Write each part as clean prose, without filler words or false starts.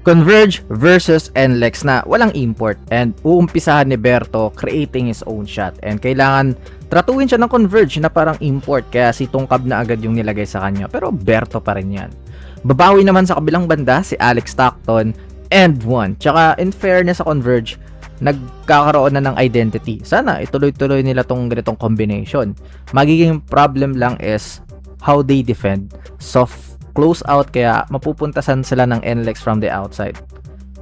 Converge versus NLEX na walang import, and uumpisahan ni Berto creating his own shot, and kailangan tratuhin siya ng Converge na parang import, kaya si Tungkab na agad yung nilagay sa kanya, pero Berto pa rin yan. Babawi naman sa kabilang banda si Alex Stockton, and 1. Tsaka in fairness sa Converge, nagkakaroon na ng identity. Sana ituloy-tuloy nila tong ganitong combination. Magiging problem lang is how they defend. Soft close out, kaya mapupuntasan sila ng NLEX from the outside.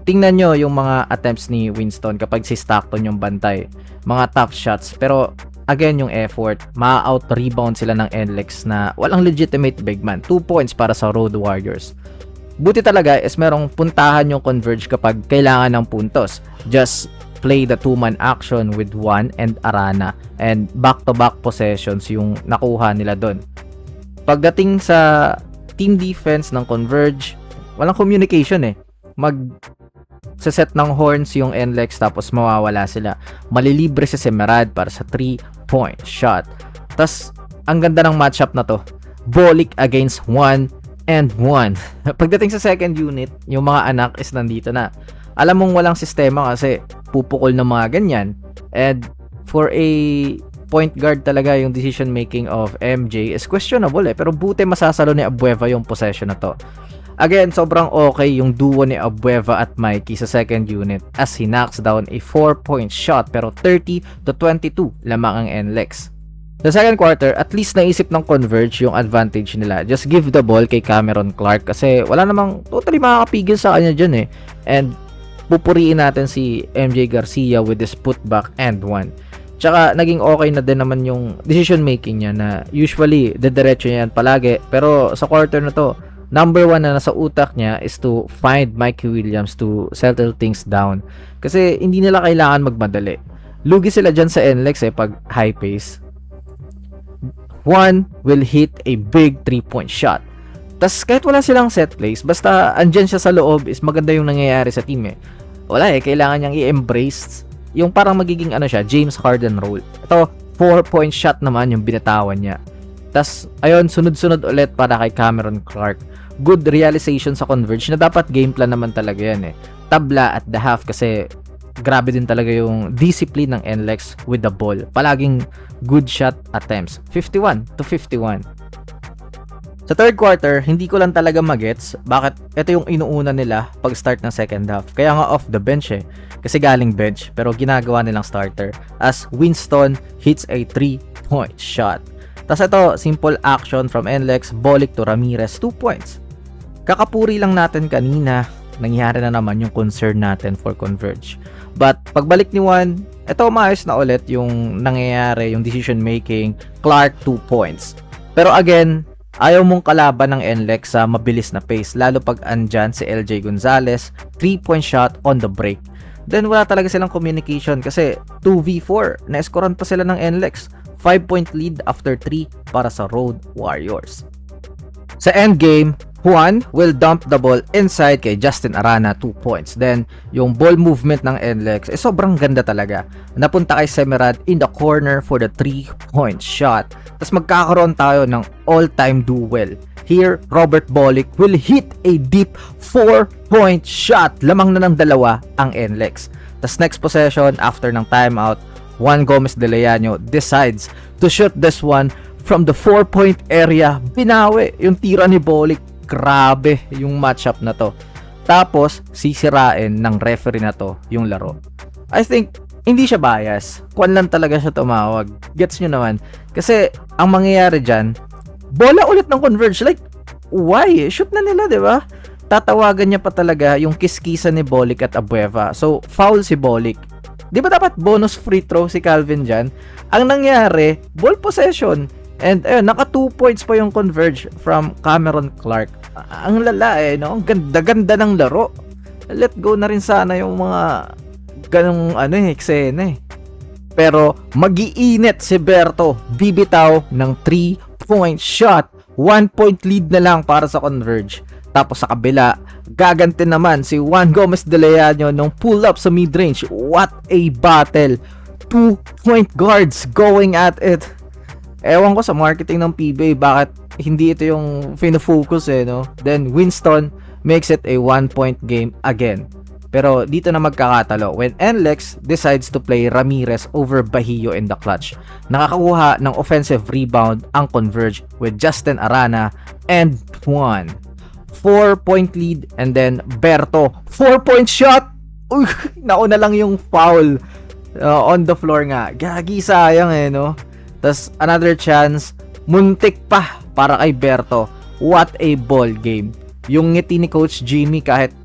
Tingnan nyo yung mga attempts ni Winston kapag si Stockton yung bantay. Mga tough shots, pero again yung effort, ma-out-rebound sila ng NLEX na walang legitimate big man. 2 points para sa Road Warriors. Buti talaga is merong puntahan yung Converge kapag kailangan ng puntos. Just play the 2-man action with Juan and Arana, and back-to-back possessions yung nakuha nila doon. Pagdating sa team defense ng Converge, walang communication eh. Set ng horns yung NLEX, tapos mawawala sila. Malilibre si Semerad para sa 3-point shot. Tas ang ganda ng matchup na to. Bolik against 1 and 1. Pagdating sa second unit, yung mga anak is nandito na. Alam mong walang sistema kasi pupukol ng mga ganyan. And for a point guard talaga, yung decision making of MJ is questionable eh. Pero buti masasalo ni Abueva yung possession na to. Again, sobrang okay yung duo ni Abueva at Mikey sa second unit as he knocks down a 4-point shot, pero 30-22 lamang ang NLEX. Sa second quarter, at least naisip ng Converge yung advantage nila. Just give the ball kay Cameron Clark kasi wala namang totally makakapigil sa kanya dyan eh. And pupuriin natin si MJ Garcia with this putback and 1. Tsaka naging okay na din naman yung decision making niya na usually dediretso niya yan palagi, pero sa quarter na to, number 1 na nasa utak niya is to find Mikey Williams to settle things down kasi hindi nila kailangan magmadali. Lugi sila dyan sa NLEX eh pag high pace. 1 will hit a big 3-point shot. Tas kahit wala silang set plays, basta andyan siya sa loob, is maganda yung nangyayari sa team eh. Wala eh, kailangan niyang i-embrace yung parang magiging James Harden role. Ito, 4-point shot naman yung binatawan niya. Tas ayun, sunod-sunod ulit para kay Cameron Clark. Good realization sa Converge na dapat game plan naman talaga yan eh. Tabla at the half kasi grabe din talaga yung discipline ng NLEX with the ball. Palaging good shot attempts. 51-51. Sa third quarter, hindi ko lang talaga magets bakit ito yung inuuna nila pag start ng second half. Kaya nga off the bench eh. Kasi galing bench pero ginagawa nilang starter as Winston hits a 3-point shot. Tas ito, simple action from NLEX, Bolik to Ramirez, 2 points. Kakapuri lang natin kanina, nangyari na naman yung concern natin for Converge. But pagbalik ni Juan, ito maayos na ulit yung nangyayari, yung decision making. Clark 2 points. Pero again, ayaw mong kalaban ng NLEX sa mabilis na pace, lalo pag andyan si LJ Gonzalez, 3-point shot on the break. Then wala talaga silang communication kasi 2v4, na-scorean pa sila ng NLEX. 5-point lead after 3 para sa Road Warriors. Sa endgame, Juan will dump the ball inside kay Justin Arana, 2 points. Then, yung ball movement ng NLEX sobrang ganda talaga. Napunta kay Semerad in the corner for the 3-point shot. Tapos magkakaroon tayo ng all-time duel. Here, Robert Bolik will hit a deep 4-point shot. Lamang na ng dalawa ang NLEX. Tapos next possession, after ng timeout, Juan Gomez de Leano decides to shoot this one from the 4-point area. Binawi yung tira ni Bolik. Grabe yung matchup na to. Tapos, sisirain ng referee na to yung laro. I think, hindi siya bias. Kwan lang talaga siya tumawag. Gets nyo naman. Kasi, ang mangyayari dyan, bola ulit ng Converge. Like, why? Shoot na nila, di ba? Tatawagan niya pa talaga yung kiskisan ni Bolik at Abueva. So, foul si Bolik. Di ba dapat bonus free throw si Calvin dyan? Ang nangyari, ball possession. And ayun, naka 2 points pa yung Converge from Cameron Clark. Ang lala eh, no? Ang ganda-ganda ng laro. Let go na rin sana yung mga ganong eksena eh. Pero mag-iinit si Berto. Bibitaw ng 3-point shot. 1-point lead na lang para sa Converge. Tapos sa kabila, gaganti naman si Juan Gomez de Leano nung pull up sa mid-range. What a battle. 2-point guards going at it. Ewan ko sa marketing ng PBA bakit hindi ito yung fino-focus eh, no? Then Winston makes it a 1-point game again. Pero dito na magkakatalo when NLEX decides to play Ramirez over Bahio in the clutch. Nakakakuha ng offensive rebound ang Converge with Justin Arana and 4-point lead, and then Berto 4-point shot. Uy, nauna lang yung foul on the floor nga. Gagi, sayang no. Tas another chance, muntik pa para kay Berto. What a ball game. Yung ngiti ni Coach Jimmy kahit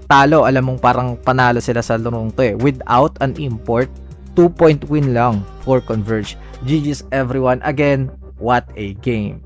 talo, alam mong parang panalo sila sa larong to without an import. 2-point win lang for Converge. GG's everyone. Again, what a game.